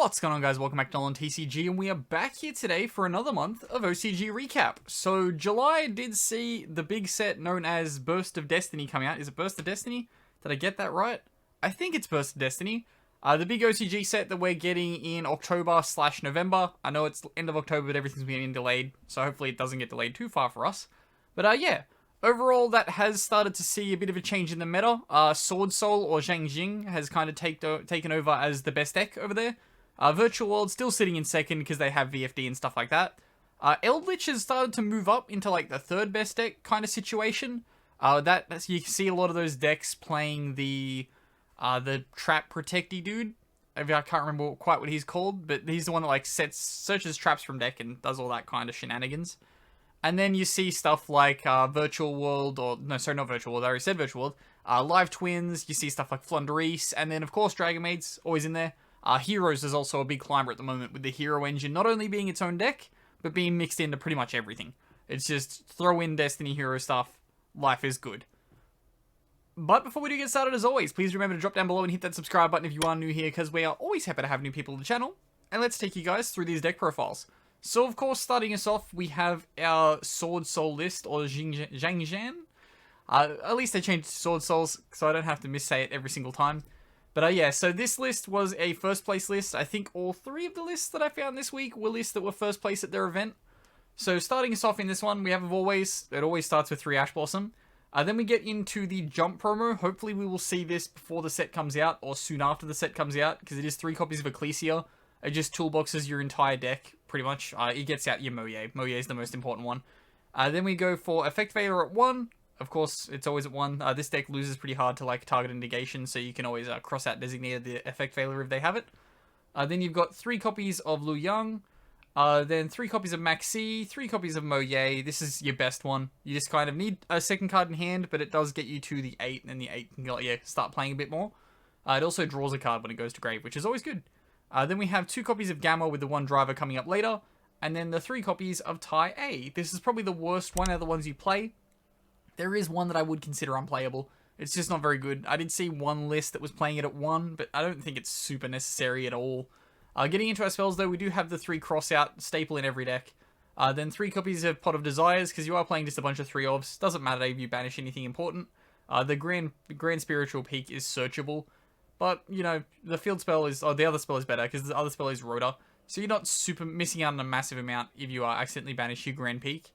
What's going on, guys? Welcome back to NolanTCG, and we are back here today for another month of OCG recap. So July did see the big set known as Burst of Destiny come out. Is it Burst of Destiny? Did I get that right? I think it's Burst of Destiny. The big OCG set that we're getting in October/November. I know it's end of October, but everything's getting delayed, so hopefully it doesn't get delayed too far for us. But yeah, overall that has started to see a bit of a change in the meta. Swordsoul or Zhang has kind of taken over as the best deck over there. Virtual World still sitting in second because they have VFD and stuff like that. Eldritch has started to move up into like the third best deck kind of situation. You can see a lot of those decks playing the trap protecty dude. I can't remember quite what he's called, but he's the one that like searches traps from deck and does all that kind of shenanigans. And then you see stuff like Virtual World, or no, sorry, not Virtual World. I already said Virtual World. Live Twins. You see stuff like Flundereeze, and then of course Dragon Maid's always in there. Heroes is also a big climber at the moment, with the Hero engine not only being its own deck, but being mixed into pretty much everything. It's just throw in Destiny Hero stuff, life is good. But before we do get started, as always, please remember to drop down below and hit that subscribe button if you are new here, because we are always happy to have new people on the channel. And let's take you guys through these deck profiles. So of course, starting us off, we have our Swordsoul list, or Zhang. At least they changed Swordsouls, so I don't have to missay it every single time. But yeah, so this list was a first place list. I think all three of the lists that I found this week were lists that were first place at their event. So starting us off in this one, we have it always starts with 3 Ash Blossom. Then we get into the Jump promo. Hopefully we will see this before the set comes out, or soon after the set comes out, because it is 3 copies of Ecclesia. It just toolboxes your entire deck, pretty much. It gets out your Moye. Moye is the most important one. Then we go for Effect Failure at 1. Of course, it's always at 1. This deck loses pretty hard to like target and negation, so you can always cross out Designated the Effect Failure if they have it. Then you've got 3 copies of Lu Yang. Then 3 copies of Maxi, 3 copies of Moye. This is your best one. You just kind of need a second card in hand, but it does get you to the 8, and then the 8 can let you start playing a bit more. It also draws a card when it goes to grave, which is always good. Then we have 2 copies of Gamma with the 1 driver coming up later, and then the 3 copies of Tai A. This is probably the worst one out of the ones you play. There is one that I would consider unplayable. It's just not very good. I did see one list that was playing it at 1, but I don't think it's super necessary at all. Getting into our spells, though, we do have the 3 Crossout staple in every deck. Then 3 copies of Pot of Desires, because you are playing just a bunch of 3-ofs. Doesn't matter if you banish anything important. The Grand Spiritual Peak is searchable. But, you know, the field spell is... the other spell is better, because the other spell is Rota. So you're not super missing out on a massive amount if you accidentally banish your Grand Peak.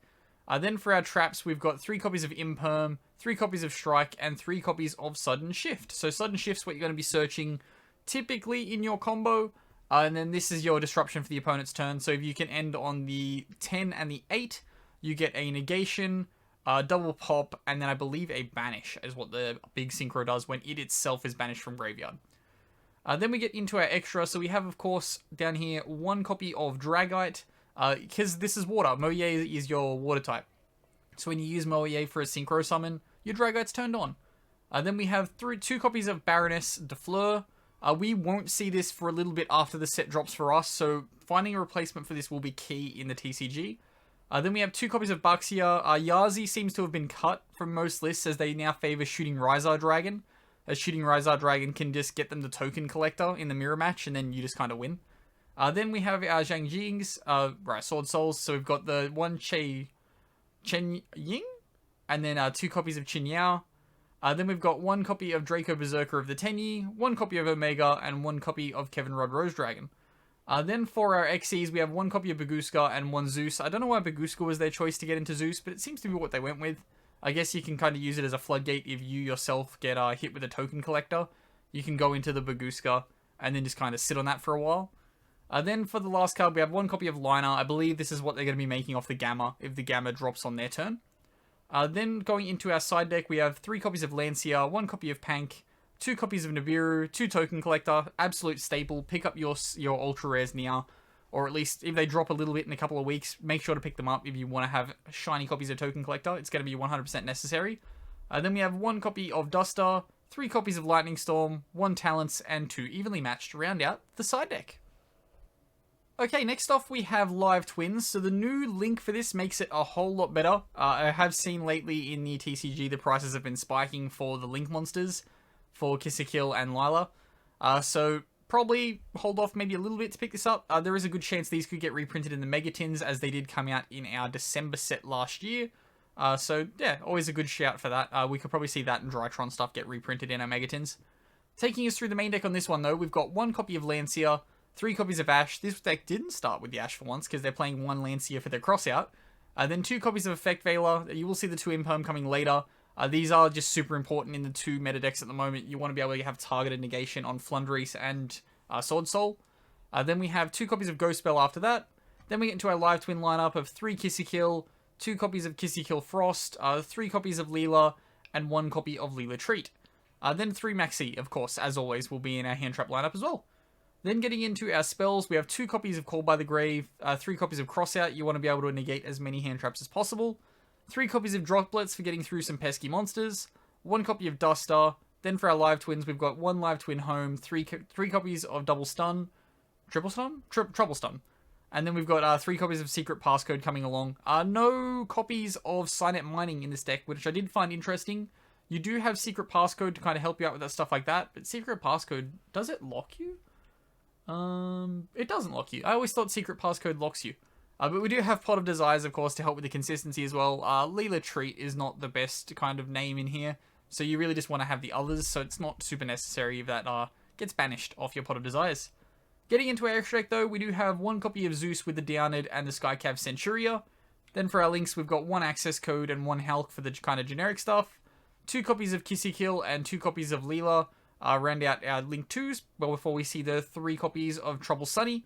Then for our traps, we've got 3 copies of Imperm, 3 copies of Strike, and 3 copies of Sudden Shift. So Sudden Shift's what you're going to be searching typically in your combo. And then this is your disruption for the opponent's turn. So if you can end on the 10 and the 8, you get a negation, double pop, and then I believe a banish is what the big synchro does when it itself is banished from graveyard. Then we get into our extra. So we have, of course, down here 1 copy of Dragite. Because this is water. Moye is your water type. So when you use Moye for a synchro summon, your Dragite's turned on. Then we have 2 copies of Baroness de Fleur. We won't see this for a little bit after the set drops for us, so finding a replacement for this will be key in the TCG. Then we have 2 copies of Baxia. Yazi seems to have been cut from most lists, as they now favor Shooting Rysar Dragon. As Shooting Rysar Dragon can just get them the token collector in the mirror match, and then you just kind of win. Then we have our Zhang Jing's, Sword Souls. So we've got the 1 Chen Ying, and then 2 copies of Qin Yao. Then we've got 1 copy of Draco Berserker of the Tenyi, 1 copy of Omega, and 1 copy of Kevin Rudd Rose Dragon. Then for our XCs, we have 1 copy of Baguska and 1 Zeus. I don't know why Baguska was their choice to get into Zeus, but it seems to be what they went with. I guess you can kind of use it as a floodgate if you yourself get hit with a token collector. You can go into the Baguska and then just kind of sit on that for a while. Then for the last card, we have 1 copy of Liner. I believe this is what they're going to be making off the Gamma, if the Gamma drops on their turn. Then going into our side deck, we have 3 copies of Lancia, 1 copy of Pank, 2 copies of Nibiru, 2 Token Collector, absolute staple. Pick up your ultra rares now, or at least if they drop a little bit in a couple of weeks, make sure to pick them up if you want to have shiny copies of Token Collector. It's going to be 100% necessary. Then we have 1 copy of Duster, 3 copies of Lightning Storm, 1 Talents, and 2 evenly matched to round out the side deck. Okay, next off we have Live Twins. So the new link for this makes it a whole lot better. I have seen lately in the TCG the prices have been spiking for the link monsters for Kiss a Kill and Lila. So probably hold off maybe a little bit to pick this up. There is a good chance these could get reprinted in the Mega Tins, as they did come out in our December set last year. So yeah, always a good shout for that. We could probably see that and Drytron stuff get reprinted in our Mega Tins. Taking us through the main deck on this one though, we've got 1 copy of Lancia, 3 copies of Ash. This deck didn't start with the Ash for once, because they're playing 1 Lancia for their crossout. Then 2 copies of Effect Veiler. You will see the 2 Imperm coming later. These are just super important in the 2 meta decks at the moment. You want to be able to have targeted negation on Flundereeze and Swordsoul. Then we have 2 copies of Ghost Spell after that. Then we get into our Live Twin lineup of 3 Kissy Kill, 2 copies of Kissy Kill Frost, 3 copies of Leela, and 1 copy of Leela Treat. Then 3 Maxi, of course, as always, will be in our Hand Trap lineup as well. Then getting into our spells, we have 2 copies of Call by the Grave, 3 copies of Crossout. You want to be able to negate as many hand traps as possible. 3 copies of Droplets for getting through some pesky monsters. 1 copy of Duster. Then for our Live Twins, we've got 1 Live Twin Home, 3 copies of Double Stun, Triple Stun? Trouble Stun. And then we've got 3 copies of Secret Passcode coming along. No copies of Signet Mining in this deck, which I did find interesting. You do have Secret Passcode to kind of help you out with that stuff like that, but Secret Passcode, does it lock you? It doesn't lock you. I always thought Secret Passcode locks you. But we do have Pot of Desires, of course, to help with the consistency as well. Leela Treat is not the best kind of name in here, so you really just want to have the others, so it's not super necessary if that gets banished off your Pot of Desires. Getting into our extra deck, though, we do have 1 copy of Zeus with the Downed and the Skycav Centuria. Then for our links, we've got 1 Access Code and 1 Hulk for the kind of generic stuff. 2 copies of Kissy Kill and 2 copies of Leela. Round out our Link 2s, well, before we see the 3 copies of Trouble Sunny.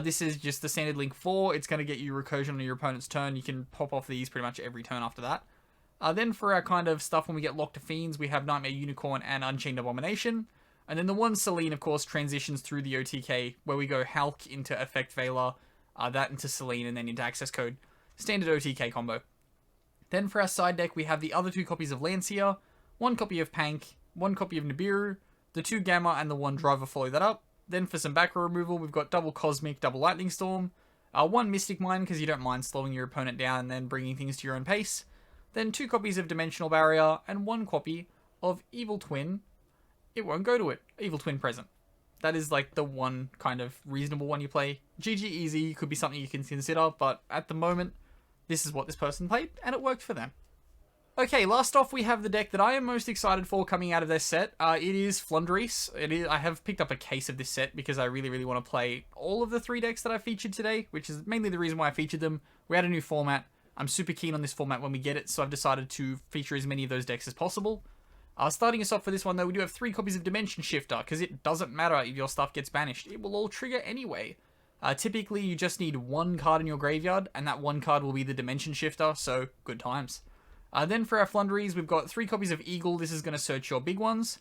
This is just the standard Link 4. It's going to get you recursion on your opponent's turn. You can pop off these pretty much every turn after that. Then for our kind of stuff when we get locked to Fiends, we have Nightmare Unicorn and Unchained Abomination. And then the 1 Selene, of course, transitions through the OTK, where we go Hulk into Effect Veiler, that into Selene, and then into Access Code. Standard OTK combo. Then for our side deck, we have the other 2 copies of Lancia, 1 copy of Pank, 1 copy of Nibiru, the 2 Gamma, and the 1 Driver follow that up. Then for some back row removal, we've got double Cosmic, double Lightning Storm, 1 Mystic Mine, because you don't mind slowing your opponent down and then bringing things to your own pace. Then 2 copies of Dimensional Barrier, and 1 copy of Evil Twin. It won't go to it. Evil Twin Present. That is like the one kind of reasonable one you play. GG easy, could be something you can consider, but at the moment, this is what this person played, and it worked for them. Okay, last off, we have the deck that I am most excited for coming out of this set. It is Flundereeze. I have picked up a case of this set because I really, really want to play all of the 3 decks that I featured today, which is mainly the reason why I featured them. We had a new format. I'm super keen on this format when we get it, so I've decided to feature as many of those decks as possible. Starting us off for this one, though, we do have 3 copies of Dimension Shifter, because it doesn't matter if your stuff gets banished. It will all trigger anyway. Typically, you just need 1 card in your graveyard, and that 1 card will be the Dimension Shifter, so good times. Then for our Flundereeze, we've got 3 copies of Eagle. This is going to search your big ones.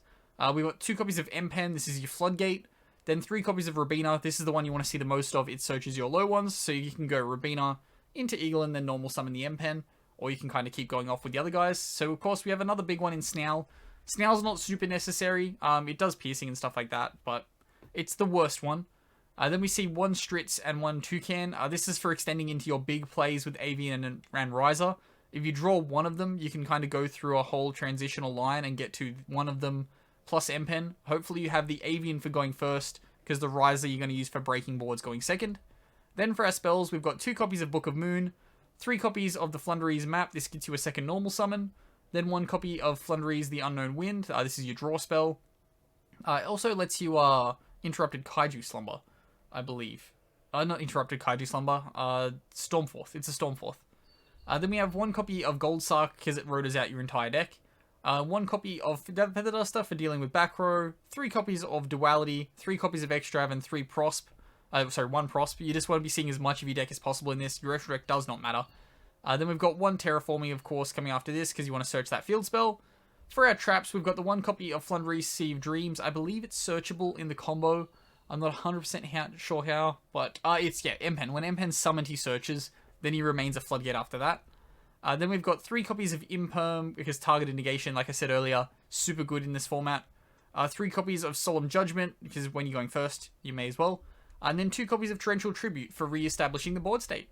We've got 2 copies of M-Pen. This is your Floodgate. Then 3 copies of Rabina. This is the one you want to see the most of. It searches your low ones, so you can go Rabina into Eagle and then normal summon the M-Pen. Or you can kind of keep going off with the other guys. So, of course, we have another big one in Snarl. Snarl's not super necessary. It does piercing and stuff like that, but it's the worst one. Then we see 1 Stritz and 1 Toucan. This is for extending into your big plays with Avian and Riser. If you draw one of them, you can kind of go through a whole transitional line and get to one of them plus M-Pen. Hopefully you have the Avian for going first, because the Riser you're going to use for breaking boards going second. Then for our spells, we've got 2 copies of Book of Moon, 3 copies of the Flundereeze map. This gets you a second normal summon. Then 1 copy of Flundereeze the Unknown Wind. This is your draw spell. It also lets you Interrupted Kaiju Slumber, I believe. Not Interrupted Kaiju Slumber. Stormforth. It's a Stormforth. Then we have 1 copy of Gold Sark, because it rotors out your entire deck. 1 copy of Feather Duster for dealing with back row. 3 copies of Duality. 3 copies of Extrav and 3 Prosp. 1 Prosp. You just want to be seeing as much of your deck as possible in this. Your extra deck does not matter. Then we've got 1 Terraforming, of course, coming after this, because you want to search that field spell. For our traps, we've got the 1 copy of Flundereeze Sea of Dreams. I believe it's searchable in the combo. I'm not 100% sure how, but it's, yeah, M-Pen. When M-Pen's summoned, he searches. Then he remains a Floodgate after that. Then we've got 3 copies of Imperm, because Targeted Negation, like I said earlier, super good in this format. 3 copies of Solemn Judgment, because when you're going first, you may as well. And then 2 copies of Torrential Tribute for re-establishing the board state.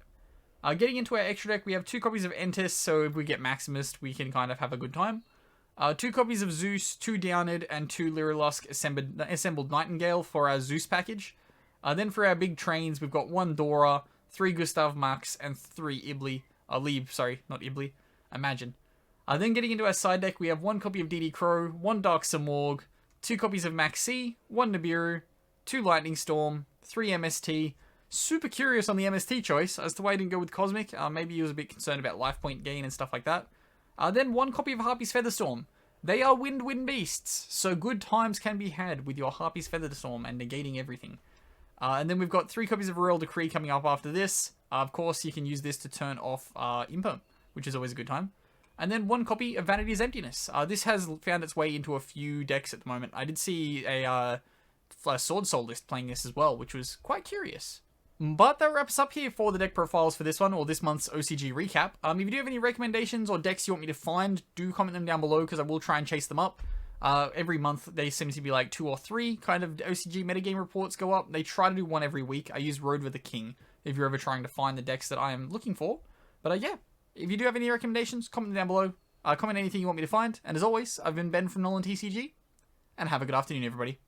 Getting into our extra deck, we have 2 copies of Entis, so if we get Maximus, we can kind of have a good time. 2 copies of Zeus, 2 Downed, and 2 Lyrilusk assembled Nightingale for our Zeus package. Then for our big trains, we've got 1 Dora, 3 Gustav Max, and 3 Ibli. Lieb, sorry, not Ibli. Imagine. Then getting into our side deck, we have 1 copy of DD Crow, 1 Dark Samorg, 2 copies of Maxi, 1 Nibiru, 2 Lightning Storm, 3 MST. Super curious on the MST choice as to why I didn't go with Cosmic. Maybe he was a bit concerned about life point gain and stuff like that. Then 1 copy of Harpy's Featherstorm. They are wind beasts, so good times can be had with your Harpy's Featherstorm and negating everything. And then we've got 3 copies of Royal Decree coming up after this. Of course, you can use this to turn off Imperm, which is always a good time. And then 1 copy of Vanity's Emptiness. This has found its way into a few decks at the moment. I did see a Swordsoul list playing this as well, which was quite curious. But that wraps up here for the deck profiles for this one, or this month's OCG recap. If you do have any recommendations or decks you want me to find, do comment them down below, because I will try and chase them up. Every month, they seem to be like 2 or 3 kind of OCG metagame reports go up. They try to do one every week. I use Road with the King if you're ever trying to find the decks that I am looking for. But yeah, if you do have any recommendations, comment them down below. Comment anything you want me to find. And as always, I've been Ben from NolanTCG, and have a good afternoon, everybody.